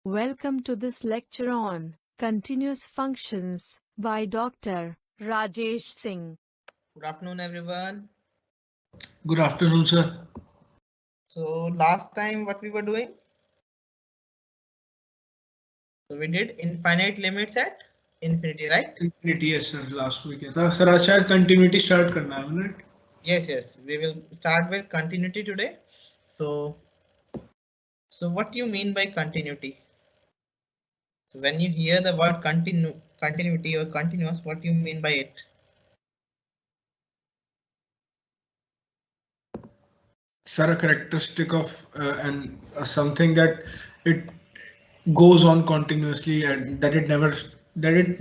Welcome to this lecture on continuous functions by Dr. Rajesh Singh. Good afternoon, everyone. Good afternoon, sir. So last time what we were doing? So we did infinite limits at infinity, right? Infinity, yes, sir. Last week, था sir आज शायद continuity start करना है हमने. Yes. We will start with continuity today. So what do you mean by continuity? So when you hear the word continuity or continuous, what do you mean by it? Sir, a characteristic of something that it goes on continuously and that it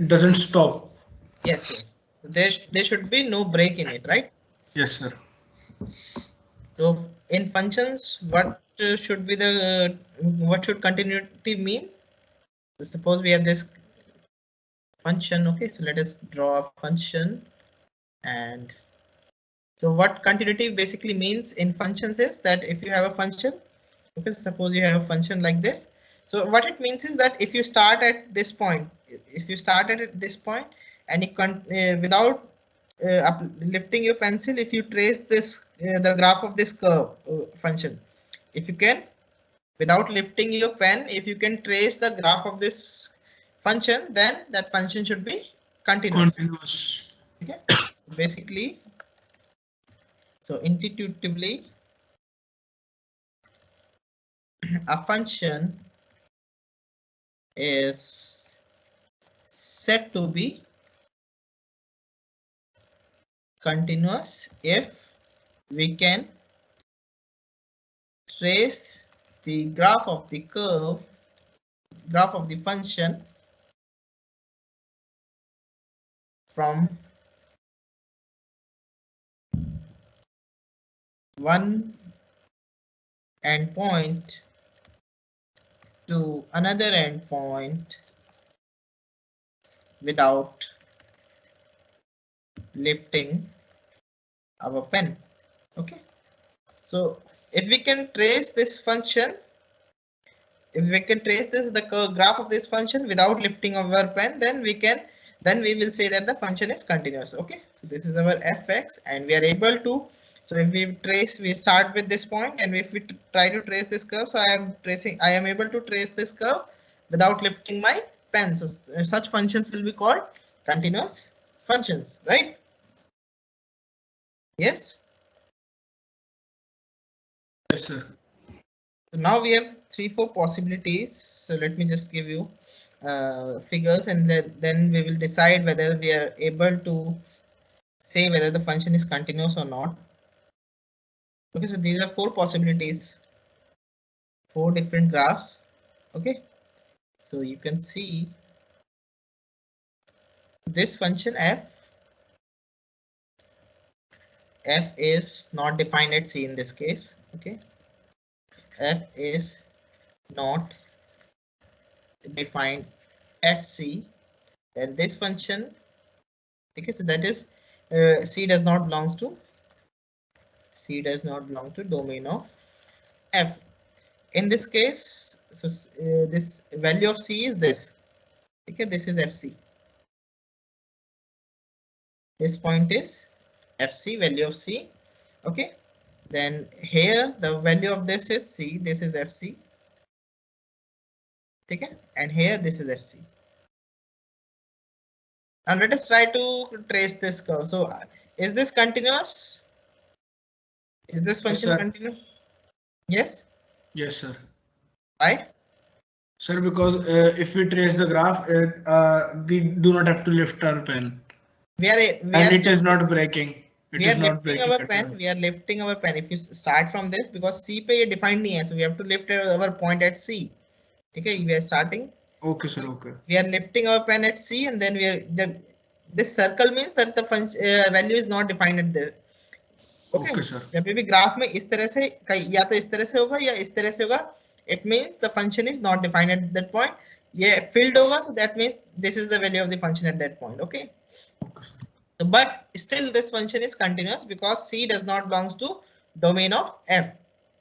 doesn't stop. Yes. So there should be no break in it, right? Yes, sir. So in functions, what should be the what should continuity mean? So suppose we have this function. Okay, so let us draw a function. And so what continuity basically means in functions is that if you have a function, okay, suppose you have a function like this. So what it means is that if you start at this point, and you without lifting your pencil, if you trace this the graph of this curve function, if you can, without lifting your pen, if you can trace the graph of this function, then that function should be continuous. Okay, so basically, so intuitively, a function is said to be continuous if we can trace the graph of the function from one endpoint to another endpoint without lifting our pen. Okay, so if we can trace this function, the graph of this function without lifting our pen, then we will say that the function is continuous. Okay, so this is our fx, and we are able to, so if we start with this point, and if we try to trace this curve, so I am able to trace this curve without lifting my pen. So such functions will be called continuous functions, right? Yes. Yes, sir. So now we have 3-4 possibilities. So let me just give you figures, and then we will decide whether we are able to say whether the function is continuous or not. Okay, so these are 4 possibilities, 4 different graphs. Okay, so you can see this function f is not defined at c in this case. Okay, f is not defined at c, then this function, okay, so that is c does not belong to domain of f. In this case, so this value of c is this. Okay, this is fc. This point is fc, value of c. Okay, then here the value of this is c, this is fc. Okay, and here this is fc. And let us try to trace this curve. So is this continuous? Is this function continuous? Yes. Yes, sir. Right. Sir, because if we trace the graph, we do not have to lift our pen. It is not breaking. We are lifting our pen. If you start from this, because C पे ये defined नहीं है, so we have to lift our point at C. Okay, we are starting. Okay, sir. Okay. We are lifting our pen at C, and then this circle means that the value is not defined at there. Okay, sir. जब भी graph में इस तरह से या तो इस तरह से होगा या इस तरह से होगा, it means the function is not defined at that point. ये filled होगा, so that means this is the value of the function at that point. Okay. So, but still this function is continuous because c does not belongs to domain of f.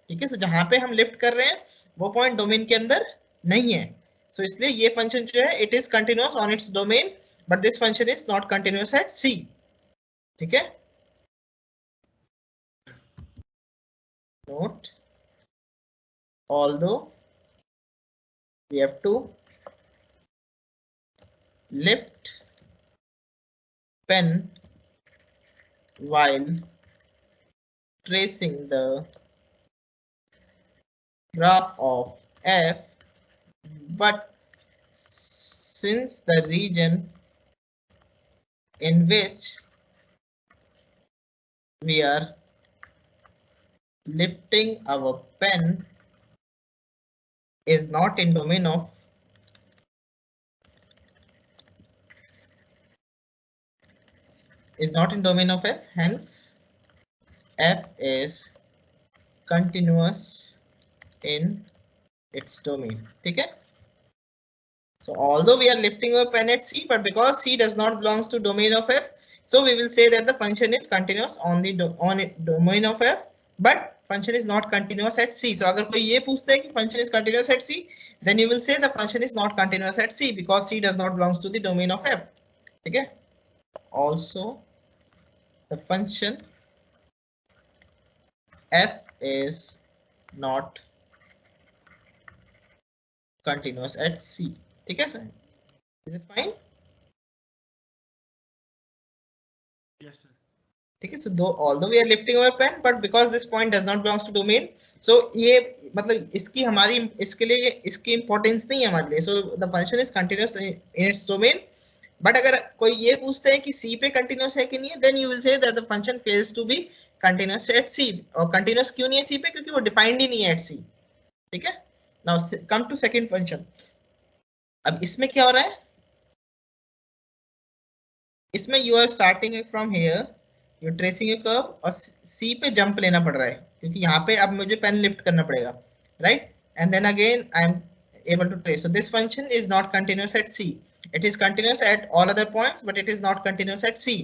ठीक है, so जहां पे हम lift कर रहे हैं वो point domain के अंदर नहीं है. So इसलिए ये फंक्शन जो है it is continuous on its domain but this function is not continuous at C. ठीक है, note although we have to lift pen while tracing the graph of f, but since the region in which we are lifting our pen is not in domain of f, hence f is continuous in its domain. ठीक है, so although we are lifting our pen at C, but because C does not belongs to domain of f, so we will say that the function is continuous on the domain of f, but function is not continuous at C. So अगर कोई ये पूछता है कि function is continuous at C, then you will say the function is not continuous at C because C does not belongs to the domain of f. ठीक है, also the function f is not continuous at C. ठीक है sir, is it fine? Yes, sir. ठीक है, so although we are lifting our pen but because this point does not belongs to domain, so ये मतलब इसकी हमारी इसके लिए इसकी इंपॉर्टेंस नहीं है हमारे लिए. so the function is continuous in its domain, but अगर कोई ये पूछते हैं कि C पे कंटिन्यूस है कि नहीं है, then you will say that the function fails to be continuous at C. और कंटिन्यूस क्यों नहीं है C पे, क्योंकि वो डिफाइंड ही नहीं है at C. ठीक है, now come to second function. अब इसमें क्या हो रहा है, इसमें you are starting from here, you tracing A curve और सी पे जंप लेना पड़ रहा है क्योंकि यहाँ पे अब मुझे पेन लिफ्ट करना पड़ेगा, right, and then again I am able to trace. So this function is not continuous at C. It is continuous at all other points, but it is not continuous at C.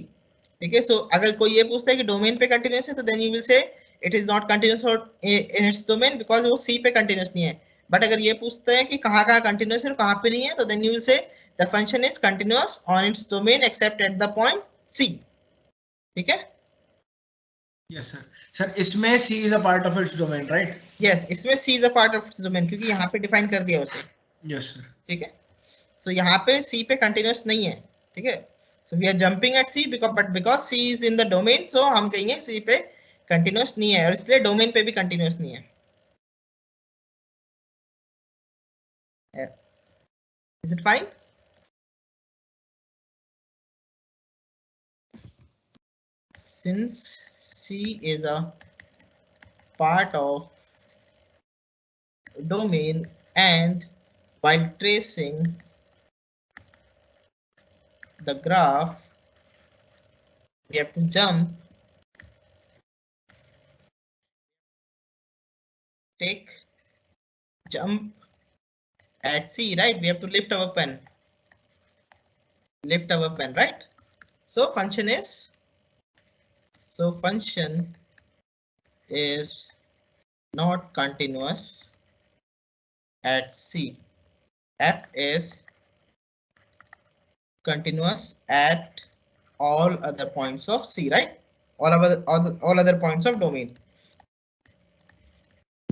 ठीक है, so अगर कोई ये पूछता है कि domain पे continuous है तो then you will say it is not continuous in its domain because वो C पे कंटिन्यूस नहीं है. बट अगर ये पूछता है कि कहाँ कहाँ कंटिन्यूस है और कहाँ पे नहीं है तो then you will say the function is continuous on its domain except at the point C. ठीक है, Yes, sir. Sir, इसमें C is a part of its domain, right? yes, इसमें C is a part of its domain क्योंकि यहाँ पे define कर दिया उसे. Yes, sir. ठीक है, so यहाँ पे C पे कंटिन्यूस नहीं है. ठीक है, so we are jumping at C because C is in the domain, so हम कहेंगे C पे कंटिन्यूस नहीं है और इसलिए डोमेन पे भी कंटिन्यूस नहीं है. Is it fine? Since C is a part of domain and while tracing the graph we have to jump, jump at C, right? We have to lift our pen, right? So function is not continuous at C. F is continuous at all other points of C, right? All other points of domain.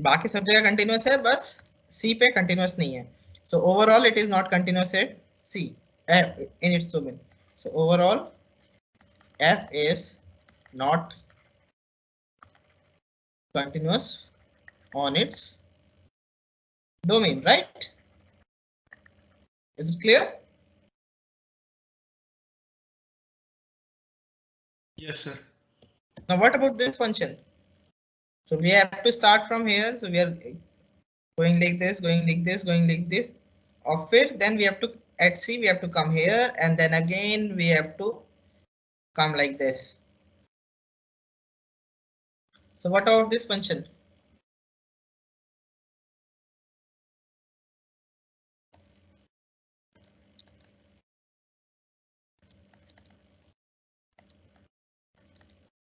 बाकी सब जगह continuous है, बस C पे continuous नहीं है. So overall it is not continuous at C in its domain. So overall F is not continuous on its domain, right? Is it clear? Yes, sir. Now what about this function? So we have to start from here. So we are going like this, going like this, going like this. Or then we have to at C we have to come here and then again we have to come like this. So what about this function?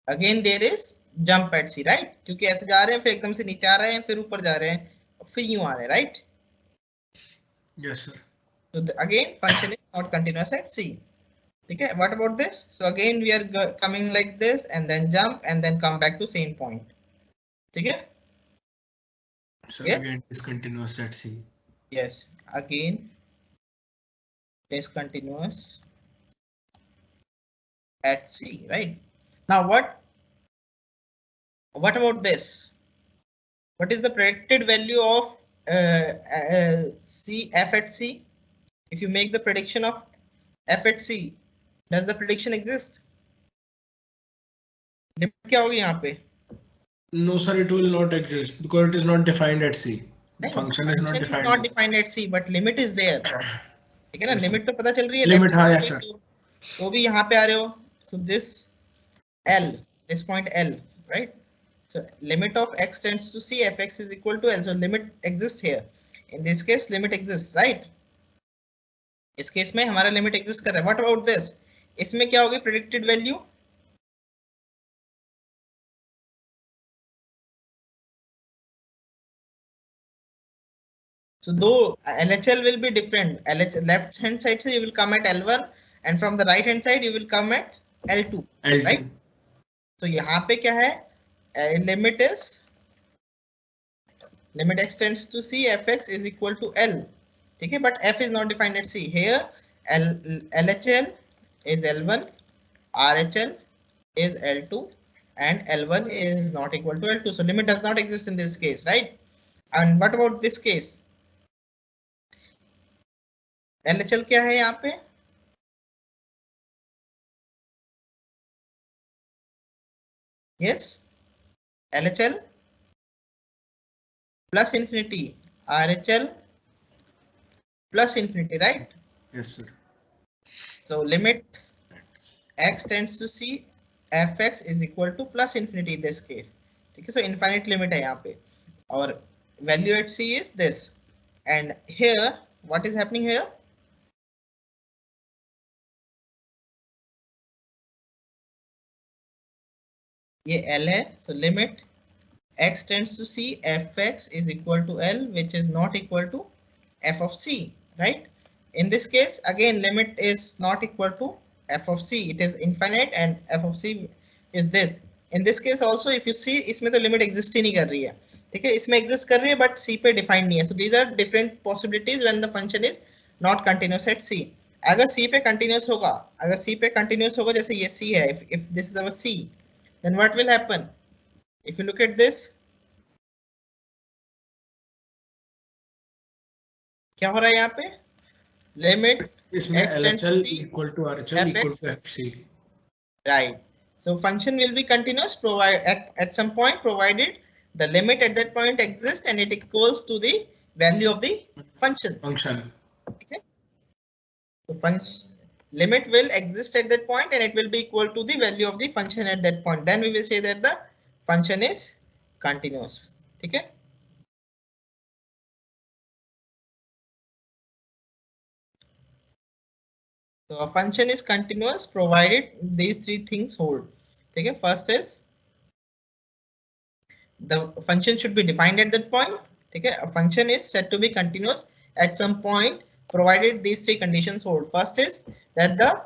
Again there is jump at C, right? क्योंकि ऐसे जा रहे हैं फिर एकदम से नीचे आ रहे हैं फिर ऊपर जा रहे हैं फिर यूं आ रहे हैं, right? Yes, sir. So again, function is not continuous at C. Okay, what about this? So again, we are coming like this and then jump and then come back to same point. Okay. So Yes. again, discontinuous at C. Yes. Again, discontinuous at C. Right. Now what about this? What is the predicted value of C f at C? If you make the prediction of f at C, does the prediction exist? Limit क्या होगी यहाँ पे? No, sir, it will not exist because it is not defined at C. नहीं, Function is not defined. at C, but limit is there. ठीक है ना? Yes, limit तो पता चल रही है. Limit, हाँ, left yes, side sir. तो भी यहाँ पे आ रहे हो. So this L, this point L, right? So limit of x tends to C, fx is equal to L. So limit exists here. In this case, limit exists, right? इस case में हमारा limit exist कर रहा है. What about this? इसमें क्या होगी predicted value? So though LHL will be different, left hand side so you will come at L1 and from the right hand side you will come at L2, right? So यहाँ पे क्या है? Limit is limit x tends to C, fx is equal to L. ठीक है, but f is not defined at C. Here LHL is L1, RHL is L2 and L1 is not equal to L2. So limit does not exist in this case, right? And what about this case? LHL क्या है यहाँ पे? Yes, LHL plus infinity, RHL plus infinity, right? Yes, sir. So limit x tends to C, fx is equal to plus infinity in this case. ठीक है, so infinite limit है यहाँ पे और value at C is this. And here, what is happening here? ये L है, so limit x tends to C, fx is equal to L, which is not equal to f of C, right? In this case, again, limit is not equal to f of C. It is infinite and f of C is this. In this case also, if you see, इसमें तो limit exist ही नहीं कर रही है, ठीक है? इसमें exist कर रही है, but C पे defined नहीं है. So these are different possibilities when the function is not continuous at C. अगर C पे continuous होगा, जैसे ये C है, if this is our C, then what will happen? If you look at this, क्या हो रहा है यहाँ पे? Limit x tends to C equal to RHL equal to FC. Right. So function will be continuous at some point provided the limit at that point exists and it equals to the value of the function. Okay. So limit will exist at that point and it will be equal to the value of the function at that point. Then we will say that the function is continuous. Okay. So a function is continuous provided these three things hold. Okay. First is the function should be defined at that point. Okay. A function is said to be continuous at some point provided these three conditions hold. First is that the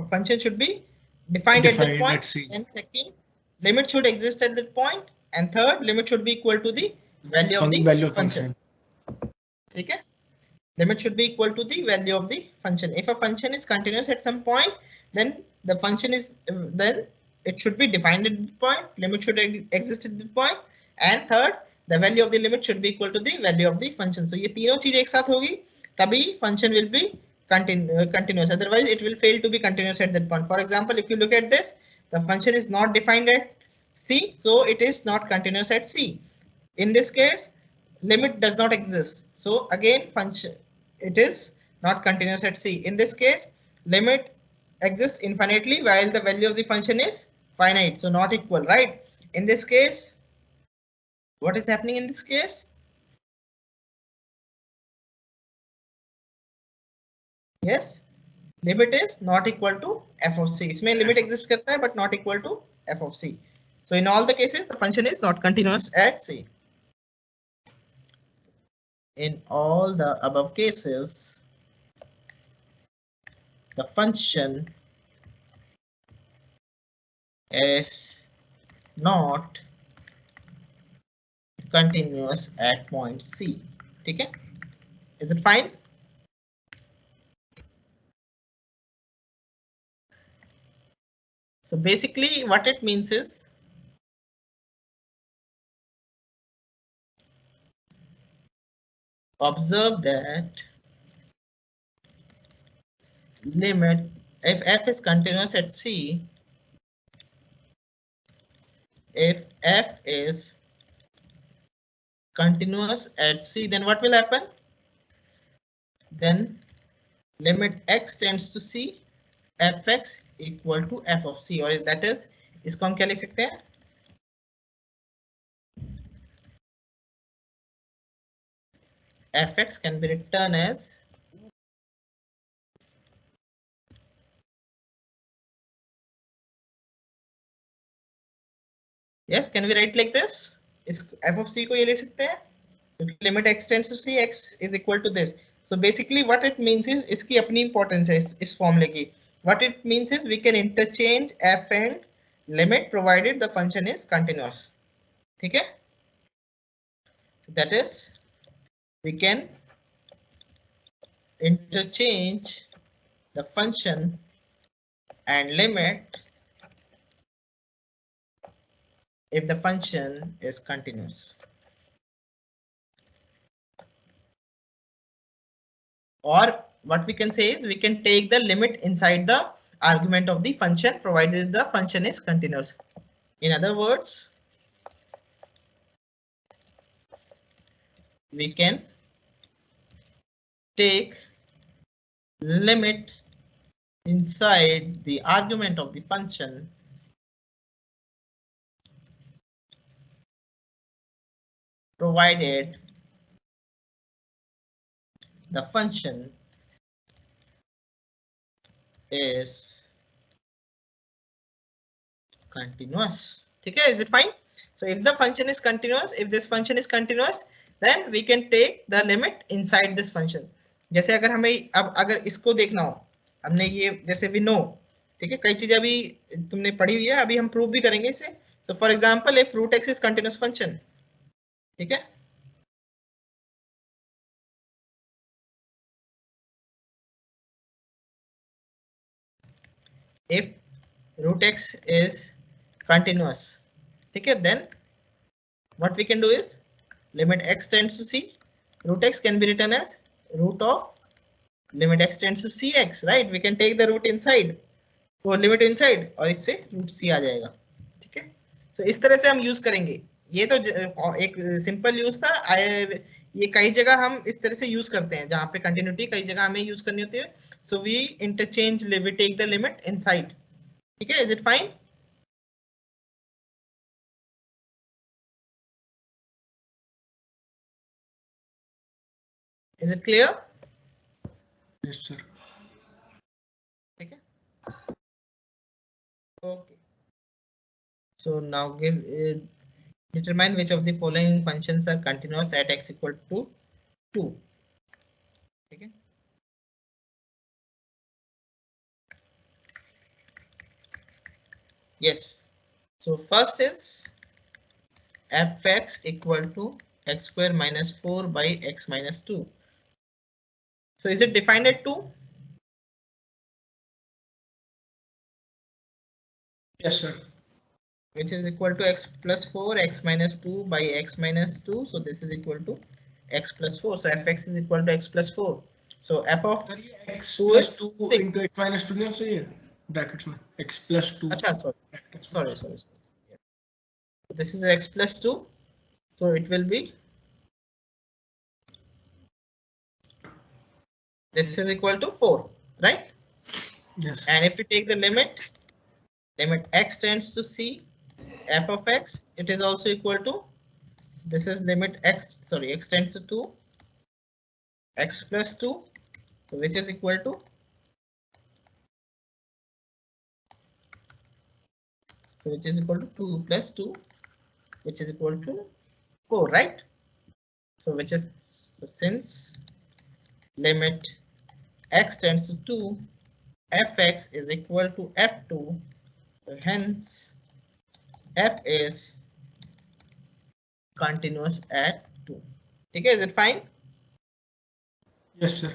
function should be defined at that point. And second, limit should exist at that point. And third, limit should be equal to the value of the function. Okay. Limit should be equal to the value of the function. If a function is continuous at some point, then the function is it should be defined at the point. Limit should exist at the point. And third, the value of the limit should be equal to the value of the function. So ये तीनों चीजें एक साथ होगी तभी function will be continuous. Otherwise, it will fail to be continuous at that point. For example, if you look at this, the function is not defined at C, so it is not continuous at C. In this case, limit does not exist. So again, function it is not continuous at C. In this case, limit exists infinitely while the value of the function is finite, so not equal, right? In this case, what is happening in this case? Yes, limit is not equal to f of C. इसमें limit exists करता है but not equal to f of C. So in all the cases, the function is not continuous at C. in all the above cases, the function is not continuous at point C. Okay, is it fine? So basically what it means is observe that limit if f is continuous at C, if f is continuous at C, then what will happen? Then limit x tends to C, fx equal to f of C, और that is इसको हम क्या लिख सकते हैं? fx can be written as yes, can we write like this? इस f of C को ये ले सकते हैं क्योंकि limit x tends to C, x is equal to this. So basically what it means is इसकी अपनी importance है इस फॉर्मूले की. What it means is we can interchange f and limit provided the function is continuous. ठीक है? That is we can interchange the function and limit if the function is continuous. Or what we can say is we can take the limit inside the argument of the function provided the function is continuous. In other words, we can take limit inside the argument of the function provided the function is continuous. Okay, is it fine? So if the function is continuous, if this function is continuous, then we can take the limit inside this function. जैसे अगर हमें अब अगर इसको देखना हो, हमने ये जैसे we know, ठीक है, कई चीजें अभी तुमने पढ़ी हुई है, अभी हम प्रूव भी करेंगे इसे. So for example, if root x is continuous function, ठीक है, if root x is continuous, okay, then what we can do is limit x tends to C, root x can be written as root of limit x tends to cx, right? We can take the root inside, तो limit inside और इससे root सी आ जाएगा. ठीक है, सो इस तरह से हम यूज करेंगे. ये तो एक सिंपल यूज था. ये कई जगह हम इस तरह से यूज करते हैं जहां पे कंटिन्यूटी कई जगह हमें यूज करनी होती है. So we interchange we take the limit inside. ठीक है, is it fine? Is it clear? Yes, sir. ठीक है, okay. So now give determine which of the following functions are continuous at x equal to 2. Okay. Yes. So first is fx equal to x square minus 4 by x minus 2. So is it defined at 2? Yes, sir. Which is equal to x plus 4, x minus 2 by x minus 2. So this is equal to x plus 4. So fx is equal to x plus 4. So f of x 2 plus is 2 6. into x minus 2 नहीं चाहिए brackets में x plus 2. अच्छा, sorry. Yeah. This is x plus 2. So it will be this is equal to 4, right? Yes. And if we take the limit x tends to C, f of x, it is also equal to, this is limit x tends to 2, x plus 2, so which is equal to, so which is equal to 2 plus 2, which is equal to 4, right? So which is, So since limit x tends to 2, fx is equal to f2, so hence f is continuous at 2. Okay, is it fine? Yes, sir.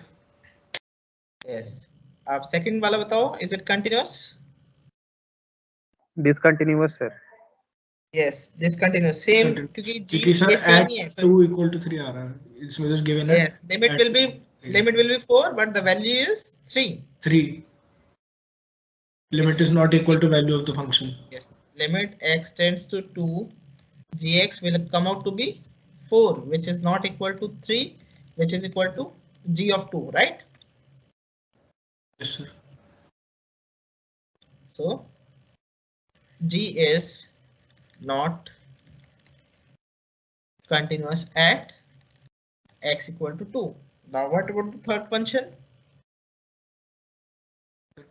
Yes. अब second वाला बताओ, is it continuous? Discontinuous, sir. Yes, discontinuous. Same Continuous. क्योंकि g क्योंकि sir ये same at ही है. So 2 equal to 3 आ रहा है. इसमें just given है. yes, limit will be 4, but the value is 3. 3. Limit is not equal to value of the function. Yes, limit x tends to 2, gx will come out to be 4, which is not equal to 3, which is equal to g of 2, right? Yes, sir. So g is not continuous at x equal to 2. Now what about the third function?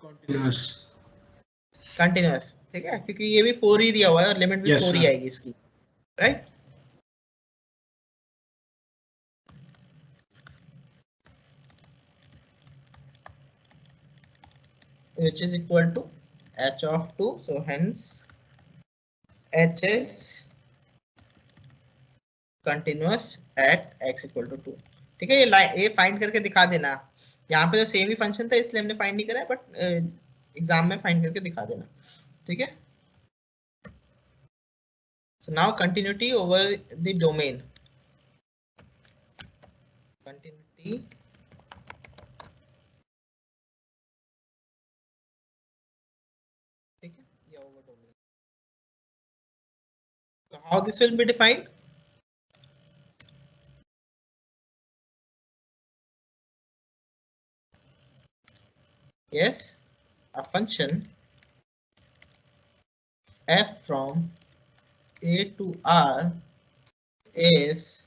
Continuous. Continuous, ठीक है, क्योंकि ये भी 4 ही दिया हुआ है और limit भी Yes, 4 ही sir. आएगी इसकी, right? Which is equal to h of 2, so hence h is continuous at x equal to 2. ठीक है, ये फाइंड करके दिखा देना. यहाँ पे तो सेम ही फंक्शन था इसलिए हमने फाइंड नहीं करा है, बट एग्जाम में फाइंड करके दिखा देना. ठीक है. So now continuity over the domain. Continuity ठीक है, या over domain. So how this will be defined? Yes, a function f from a to r is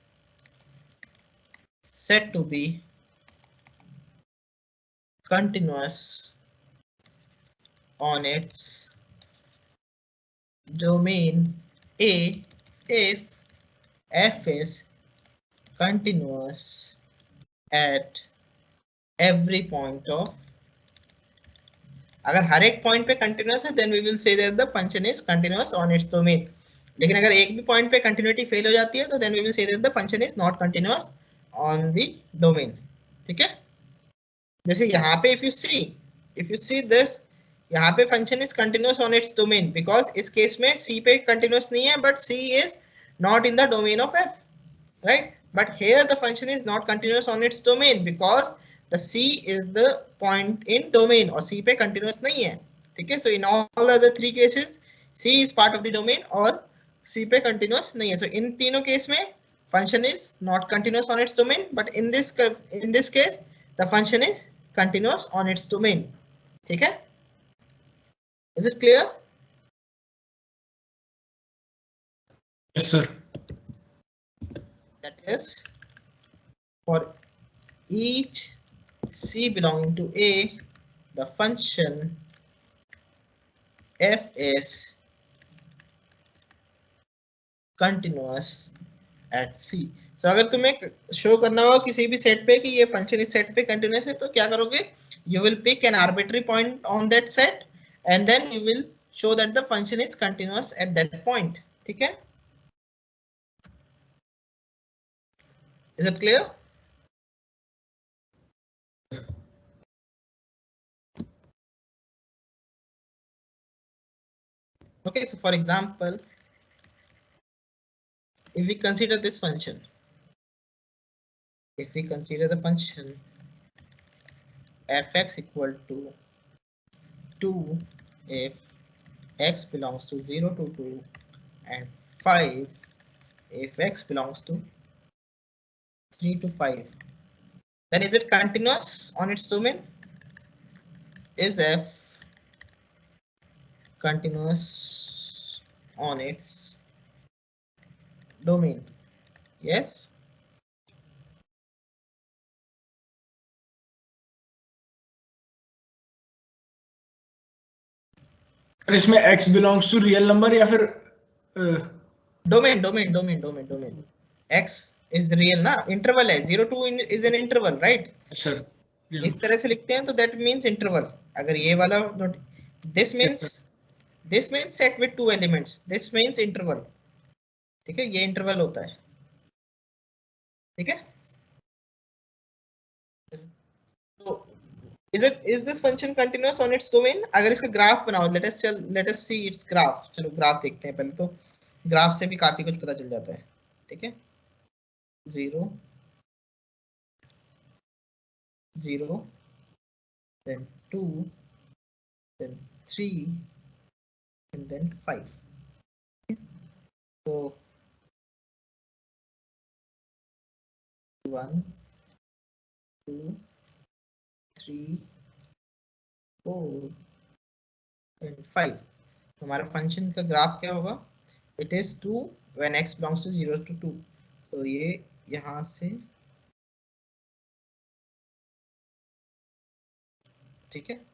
said to be continuous on its domain A if f is continuous at every point of. अगर हर एक point पे continuous है then we will say that the function is continuous on its domain. लेकिन अगर एक भी point पे continuity fail हो जाती है तो then we will say that the function is not continuous on the domain. ठीक है, जैसे यहाँ पे if you see this, यहाँ पे function is continuous on its domain because इस केस में c पे continuous नहीं है but c is not in the domain of f, right? But here the function is not continuous on its domain because the c is the point in domain और c पे continuous नहीं है. ठीक है, so in all other three cases c is part of the domain और c पे continuous नहीं है. So इन तीनों केस में function is not continuous on its domain, but in this case the function is continuous on its domain. ठीक है, is it clear? Yes, sir. That is, for each c belonging to A, the function f is continuous at c. So अगर तुम्हें show करना हो किसी भी set पे कि ये फंक्शन इस सेट पे कंटिन्यूअस है तो क्या करोगे? You will pick an arbitrary point on that set and then you will show that the function is continuous at that point. ठीक है? Is it clear? Okay, so for example, if we consider this function, if we consider the function fx equal to 2 if x belongs to 0 to 2 and 5 if x belongs to 3 to 5, then is it continuous on its domain? Is f continuous on its domain? Yes. इसमें x belongs to real number या फिर domain x is real ना, interval है 0 to is an interval right, sir इस तरह से लिखते हैं तो दैट मींस इंटरवल। अगर ये वाला note, this means set with 2 elements, this means interval, ठीक है, ये इंटरवल होता है, ठीक है। तो is this function continuous on its domain? अगर इसका ग्राफ बनाओ, let us see its graph, चलो ग्राफ देखते हैं पहले, तो ग्राफ से भी काफी कुछ पता चल जाता है, ठीक है। 0 0 then 2 then 3 and then 5, so 1 2 3 4 and 5, हमारा फंक्शन का ग्राफ क्या होगा, it is 2 when x belongs to 0 to 2, तो ये यहां से, ठीक है।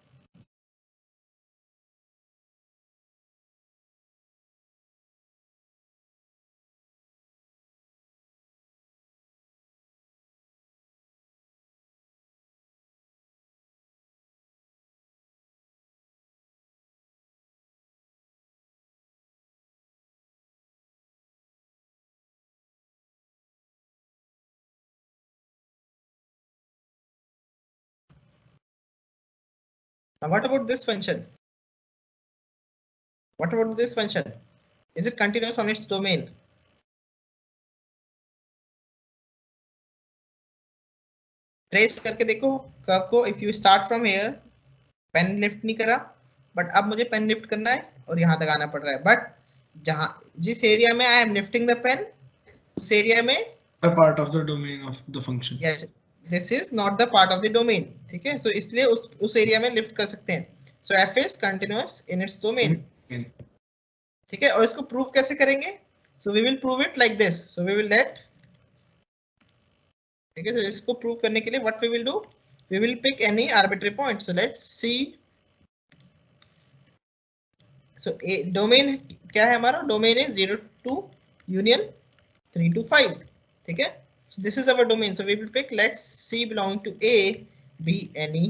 Now what about this function? What about this function? Is it continuous on its domain? Trace करके देखो कर्व को, if you start from here, pen lift नहीं करा, बट अब मुझे पेन लिफ्ट करना है और यहां तक आना पड़ रहा है, बट जहां जिस एरिया में I am lifting the pen, उस एरिया में part of the domain of the function, yes this is not the part of the domain, ठीक है। सो इसलिए उस एरिया में लिफ्ट कर सकते हैं, so f is continuous in its domain, ठीक है। और इसको प्रूव कैसे करेंगे, so we will prove it like this, so we will let, ठीक है। तो इसको प्रूव करने के लिए what we will do, we will pick any arbitrary point, so let's see, so domain क्या है हमारा, domain is 0 to union 3 to 5, ठीक है। So this is our domain, so we will pick, let's C belong to A, be any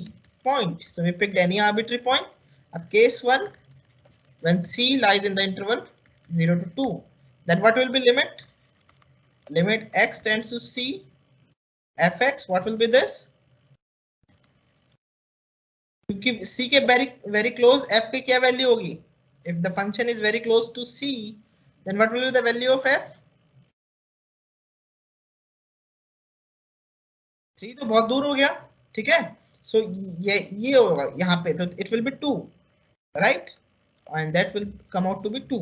point, so we picked any arbitrary point. Case 1, when C lies in the interval 0 to 2, then what will be limit, x tends to C, fx, what will be this, क्योंकि C के very close f की क्या value होगी, if the function is very close to C, then what will be the value of f, 3 तो बहुत दूर हो गया, ठीक है। सो ये होगा यहाँ पे, तो it will be 2 right, and that will come out to be 2,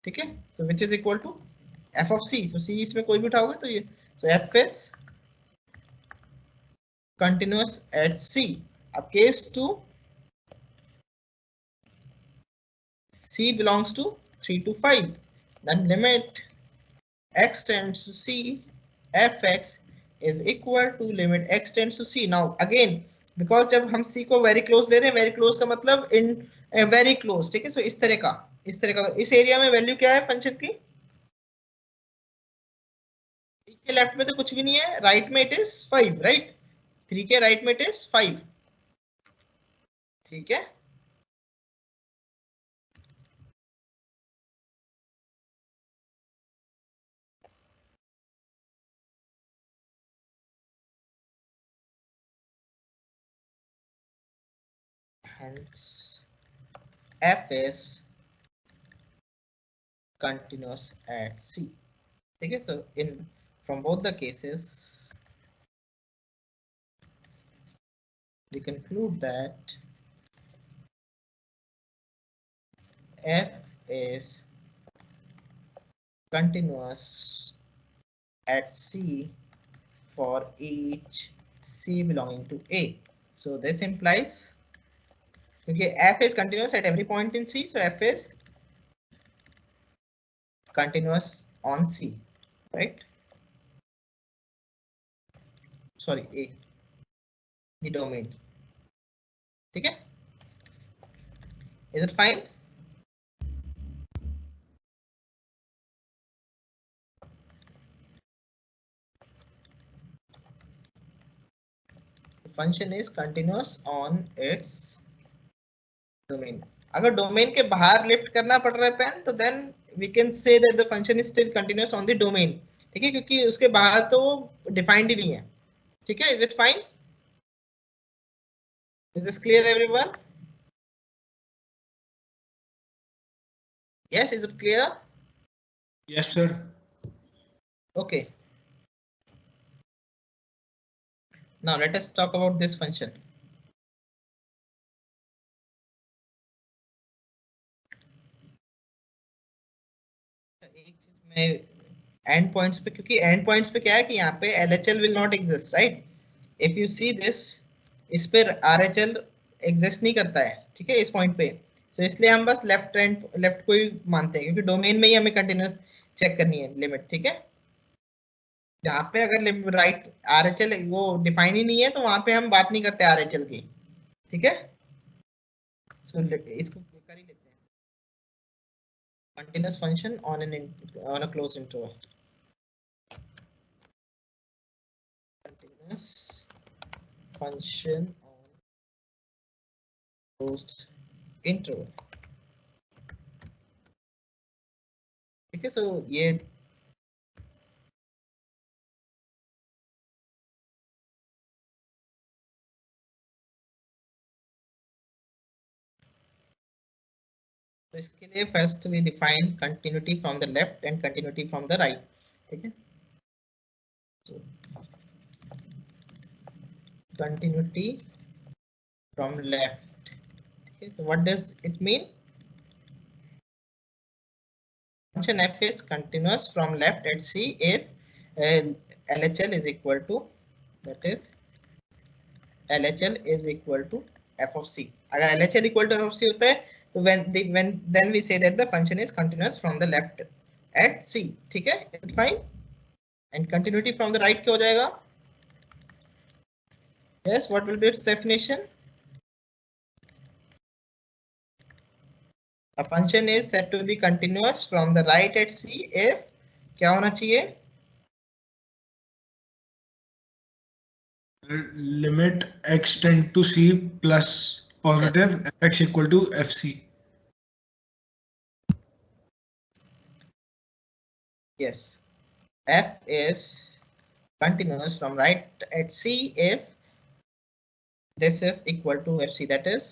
ठीक है। So which is equal to f of c, so c इसमें कोई भी उठाओगे तो ये, so f is continuous at c. अब case 2, C belongs to 3 to 5, then limit x tends to C, fx is equal to limit x tends to C. Now again, because जब हम C को very close ले रहे हैं, very close का मतलब in very close, ठीक है। सो इस तरह का इस एरिया में वैल्यू क्या है फंक्शन की, के लेफ्ट में तो कुछ भी नहीं है, राइट में इट इज 5 राइट, 3 के राइट में इट इज 5, ठीक है। Hence f is continuous at C, ठीक है। so in from both the cases we conclude that f is continuous at C for each C belonging to A. So this implies, okay, f is continuous at every point in C, so f is continuous on C, right? Sorry, A, the domain, ठीक है। Is it fine? Function is continuous on its domain. अगर domain के बाहर lift करना पड़ रहा है pen, तो then we can say that the function is still continuous on the domain. ठीक है, क्योंकि उसके बाहर तो डिफाइंड ही नहीं है। ठीक है, is it fine? Is this clear everyone? Yes, is it clear? Yes, sir. Okay. Now let us talk about this function. एक चीज मैं एंड पॉइंट्स पे, क्योंकि एंड पॉइंट्स पे क्या है कि यहाँ पे LHL will not exist, right? If you see this, इस पे RHL एग्जिस्ट नहीं करता है। ठीक है, इस पॉइंट पे। तो इसलिए हम बस लेफ्ट को ही मानते हैं, क्योंकि डोमेन में ही हमें कंटिन्यूस चेक करनी है लिमिट। ठीक है, जहाँ पे अगर राइट RHL वो डिफाइन ही नहीं है, तो वहां पे हम बात नहीं करते RHL की। ठीक है, इसको कर ही लेते हैं। Continuous function on a closed interval. Continuous function on closed interval. ठीक है, सो ये तो इसके लिए first we define continuity from the left and continuity from the right. ठीक है, so continuity from left. Okay, so what does it mean? Function f is continuous from left at C if LHL is equal to, that is LHL is equal to f of c. अगर LHL equal to f of c होता है, तो then we say that the function is continuous from the left at c. ठीक है, is it fine? And continuity from the right क्या हो जाएगा? Yes, what will be its definition? A function is said to be continuous from the right at c if क्या होना चाहिए? Limit x tend to c plus positive Yes. fx equal to fc. Yes, f is continuous from right at c if this is equal to fc, that is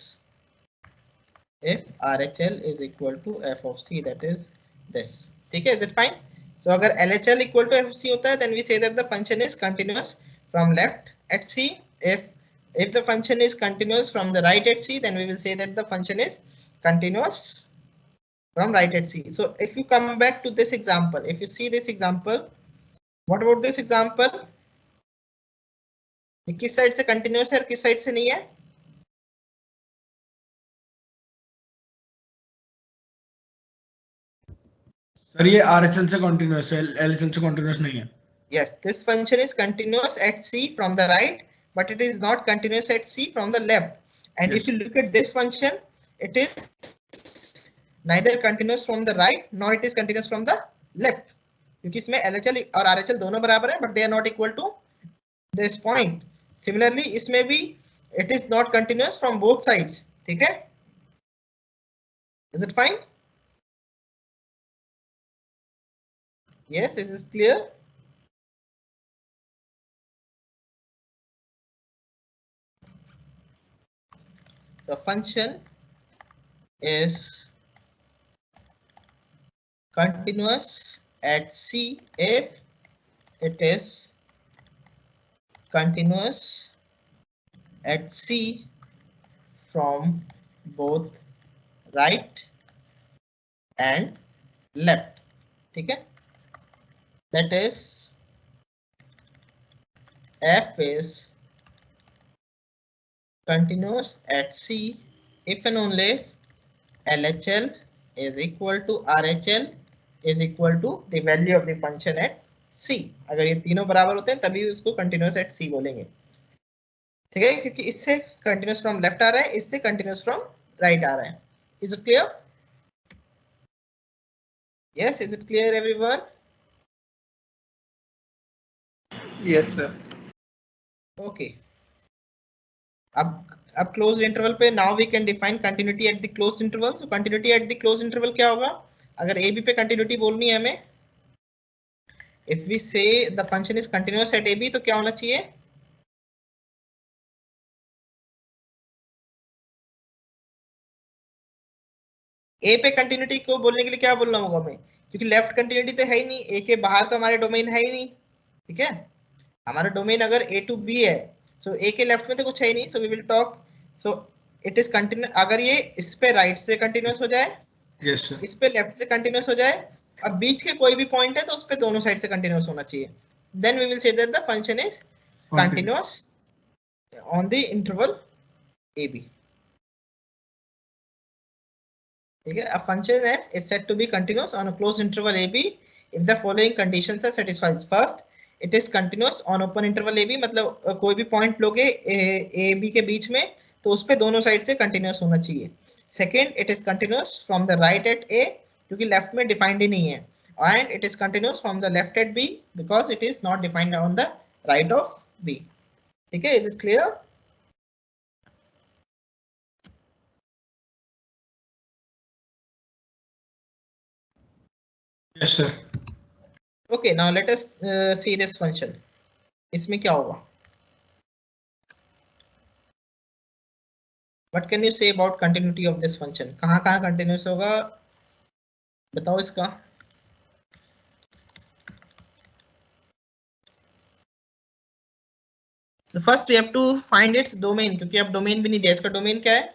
if RHL is equal to f of c, that is this. ठीक है, is it fine? So अगर LHL equal to f of c होता है, then we say that the function is continuous from left at c. If the function is continuous from the right at c, then we will say that the function is continuous from right at c. So if you come back to this example, if you see this example, what about this example? ये किस side से continuous है और किस side से नहीं है? Sir ये RHL से continuous है, LHL से continuous नहीं है. Yes, this function is continuous at c from the right, but it is not continuous at c from the left. And Yes. if you look at this function, it is neither continuous from the right nor it is continuous from the left. क्योंकि इसमें LHL और RHL दोनों बराबर है, but they are not equal to this point. Similarly, इसमें भी it is not continuous from both sides. ठीक है? Is it fine? Yes, is this clear? The function is continuous at C if it is continuous at C from both right and left. ठीक है, that is f is continuous at C if and only if LHL is equal to RHL is equal to the value of the function at C. अगर ये तीनों बराबर होते हैं तभी उसको continuous at C बोलेंगे। ठीक है, क्योंकि इससे continuous from left आ रहा है, इससे continuous from right आ रहा है। Is it clear? Yes, is it clear everyone? Yes, sir. Okay. अब क्लोज इंटरवल पे now we can define continuity at the close interval. So continuity at the close interval क्या होगा? अगर A B पे continuity बोलनी है हमें, if we say the function is continuous at a b, तो क्या होना चाहिए? ए पे कंटिन्यूटी को बोलने के लिए क्या बोलना होगा हमें? क्योंकि लेफ्ट कंटिन्यूटी तो है ही नहीं, ए के बाहर तो हमारे डोमेन है ही नहीं. ठीक है, हमारा डोमेन अगर ए टू बी है, सो ए के लेफ्ट में तो कुछ है ही नहीं. So we will talk, so it is continue. अगर ये इस पे राइट से कंटिन्यूअस हो जाए, Yes, sir. इस पे लेफ्ट से कंटिन्यूअस हो जाए, अब बीच के कोई भी पॉइंट है तो उस पे दोनों साइड से कंटिन्यूअस होना चाहिए. Then we will say that the function is continuous on the interval a b. ठीक है, a function f is said to be continuous on a closed interval ab if the following conditions are satisfied. First, it is continuous on open interval ab, मतलब कोई भी point लोगे a b के बीच में तो उस पे दोनों साइड से कंटिन्यूअस होना चाहिए. Second, it is continuous from the right at a, क्योंकि लेफ्ट में डिफाइंड ही नहीं है. And it is continuous from the left at b because it is not defined on the right of b. ठीक है, is it clear? Yes, sir. Okay, now let us see this function. इसमें क्या होगा? What can you say about continuity of this function? कहाँ continuous होगा बताओ इसका. So first we have to find its domain, क्योंकि अब domain भी नहीं दिया. इसका domain क्या है?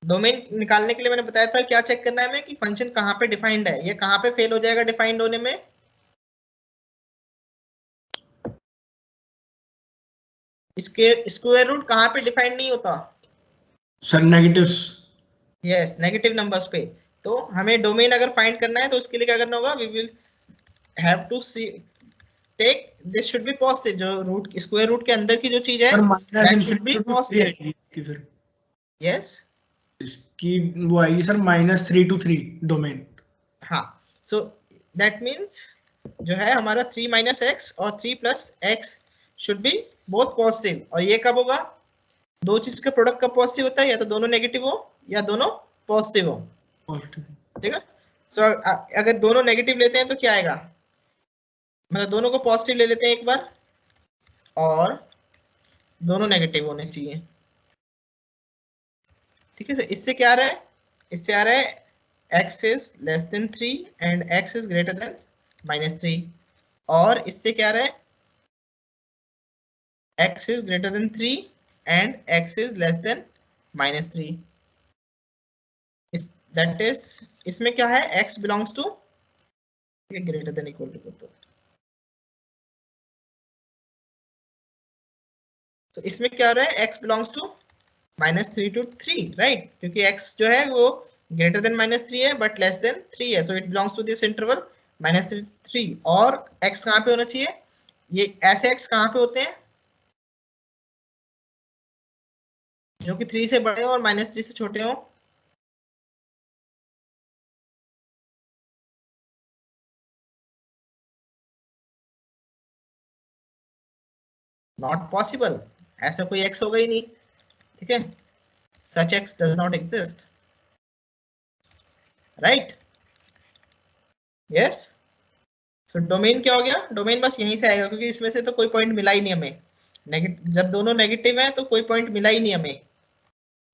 डोमेन निकालने के लिए मैंने बताया था क्या चेक करना है हमें कि फंक्शन कहाँ पे डिफाइंड है, ये कहाँ पे फेल हो जाएगा डिफाइंड होने में. इसके स्क्वायर रूट कहाँ पे डिफाइंड नहीं होता? Sir, negatives. Yes, negative numbers पे. तो हमें डोमेन अगर फाइंड करना है तो उसके लिए क्या करना होगा? We will have to see take this should be positive. जो रूट स्क्वायर रूट के अंदर की जो चीज है Sir, minus that should be infinity to 3 positive. आएगी इसकी फिर. यस, इसकी वो आएगी सर -3 to 3 डोमेन. हाँ. सो दैट मीन्स जो है हमारा 3 माइनस एक्स और 3 plus x should be both positive. और ये कब होगा? दो चीज का प्रोडक्ट कब पॉजिटिव होता है? या तो दोनों नेगेटिव हो या दोनों पॉजिटिव हो. ठीक है. सो अगर दोनों नेगेटिव लेते हैं तो क्या आएगा? मतलब दोनों को पॉजिटिव ले लेते हैं एक बार और दोनों नेगेटिव होने चाहिए. ठीक है. सो इससे क्या आ रहा है? इससे आ रहा है x is less than 3 and x is greater than -3. और इससे क्या आ रहा है? x is greater than 3 and x is less than -3. That is, इसमें क्या है? x belongs to greater than equal to. तो इसमें क्या हो रहा है? x belongs to -3 to 3, right? क्योंकि x जो है वो ग्रेटर देन -3 है बट लेस देन 3 है. So it belongs to this interval -3. और x कहाँ पे होना चाहिए? ये ऐसे x कहाँ पे होते हैं जो कि 3 से बड़े हो और -3 से छोटे हो? Not possible. ऐसा कोई x होगा ही नहीं. ठीक है, सच x does not exist, right? Yes. So domain क्या हो गया? डोमेन बस यहीं से आएगा क्योंकि इसमें से तो कोई पॉइंट मिला ही नहीं हमें. जब दोनों नेगेटिव है तो कोई पॉइंट मिला ही नहीं हमें.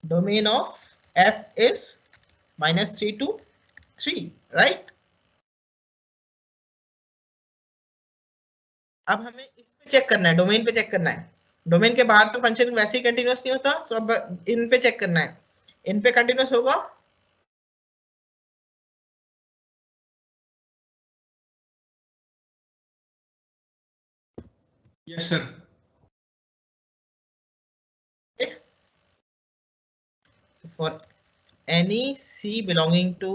Domain of f is -3 to 3, right? अब हमें इस पे चेक करना है, डोमेन पे चेक करना है. डोमेन के बाहर तो फंक्शन वैसे ही कंटिन्यूअस नहीं होता. सो अब इन पे चेक करना है. इन पे कंटिन्यूअस होगा? Yes, sir. So for any c belonging to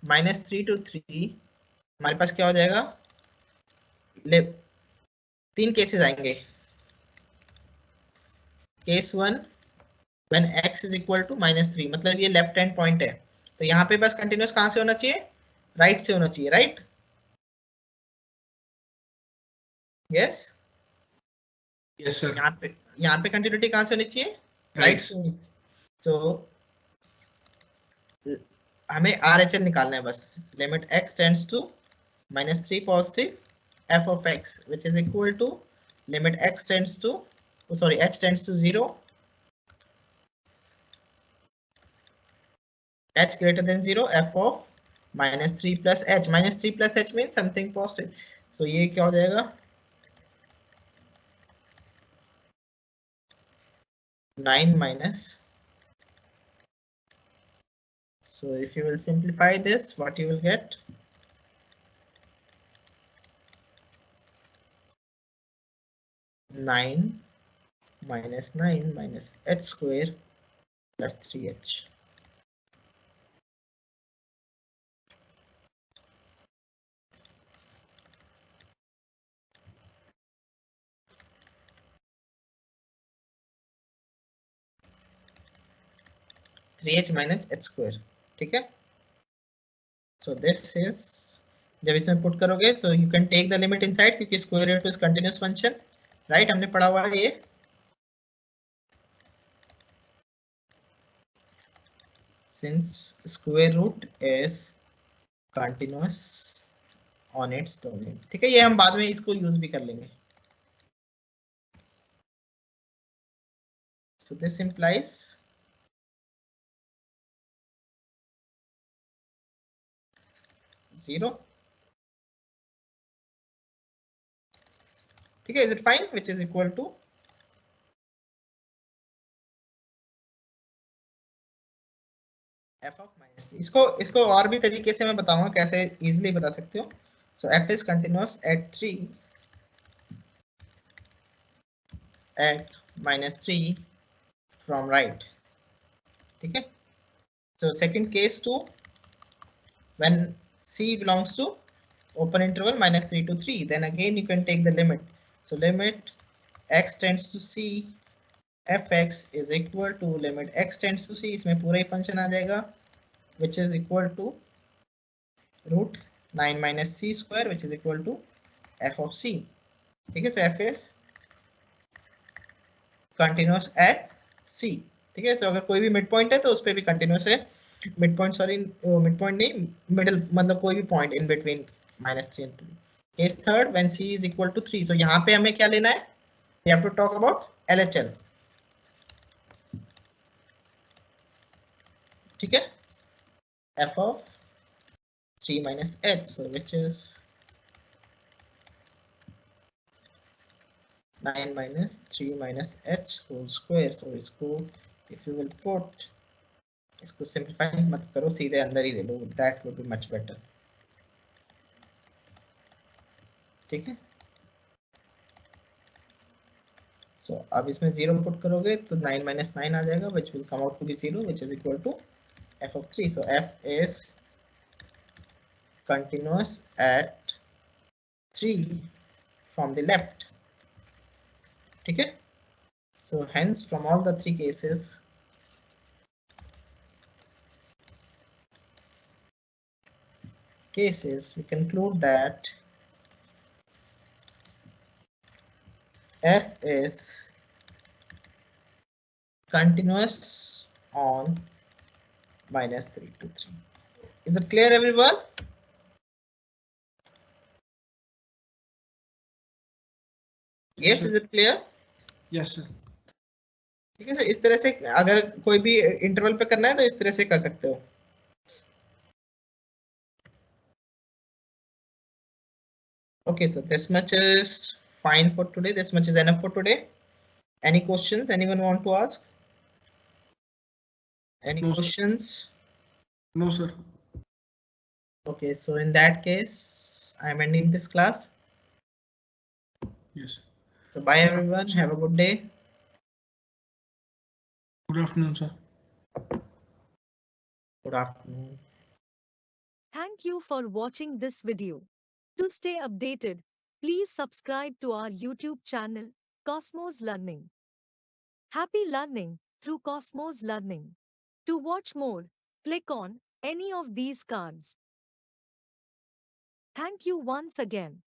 -3 to 3 हमारे पास क्या हो जाएगा? ले 3 केसेस आएंगे. Case 1, when x is equal to -3, मतलब ये लेफ्ट हैंड पॉइंट है, तो यहाँ पे बस कंटिन्यूस कहाँ से होना चाहिए, राइट से होना चाहिए, राइट? Yes, Yes, sir. यहाँ पे कंटिन्यूटी कहाँ से होनी चाहिए, Right. राइट से। तो हमें RHL निकालना है बस, limit x tends to -3 positive f of x which is equal to limit x tends to, oh sorry, h tends to 0, h greater than 0, f of -3 plus h. -3 plus h means something positive. So ये क्या हो जाएगा, 9 minus, so if you will simplify this, what you will get, nine minus 9 minus h square plus 3h. Three h minus h square, ठीक है। So this is, जब इसमें put करोगे so you can take the limit inside, क्योंकि square root is continuous function, right? हमने पढ़ा हुआ है ये। Since square root is continuous on its domain, ठीक है, ये हम बाद में इसको यूज भी कर लेंगे। सो दिस इंप्लाइज जीरो, ठीक है, is it fine, which is equal to f of -3। इसको और भी तरीके से मैं बताऊंगा कैसे इजीली बता सकते हो। सो f is continuous eight 3 at -3 from right, ठीक है। So second case too, when c belongs to open interval -3 to 3, then again you can take the limit. So limit x tends to c, fx is equal to limit x tends to c, इसमें पूरा ही function आ जाएगा, which is equal to root 9 minus c square, which is equal to f of c, ठीक है। So f is continuous at c, ठीक है। तो अगर कोई भी मिड पॉइंट है तो उस पर भी कंटिन्यूअस है, mid point, sorry mid point नहीं, मिडिल, मतलब कोई भी point in between -3 and 3। Case third, when c is equal to 3, so यहाँ पे हमें क्या लेना है, we have to talk about LHL, ठीक है, f of 3 minus h, so which is 9 minus 3 minus h whole square। so इसको if you will put, इसको सिंपलीफाई मत करो, सीधे अंदर ही ले लो, that will be much better, ठीक है। सो अब इसमें 0 पुट करोगे तो 9 minus 9 आ जाएगा, which will come out to be 0, which is equal to f of 3। so f is continuous at 3 from the left, ठीक है। so hence from all the three cases we conclude that f is continuous on -3 to 3। is it clear everyone? yes, is it clear? Yes, sir. ठीक है sir, इस तरह से अगर कोई भी इंटरवल पे करना है तो इस तरह से कर सकते हो। Okay, so this much is fine for today, this much is enough for today. Any questions anyone want to ask? Any No, sir. questions? No, sir. Okay, so in that case I'm ending this class. Yes. So bye everyone, have a good day. Good afternoon, sir. Good afternoon. Thank you for watching this video. To stay updated, please subscribe to our YouTube channel, Cosmos Learning. Happy learning! through Cosmos Learning. To watch more, click on any of these cards. Thank you once again.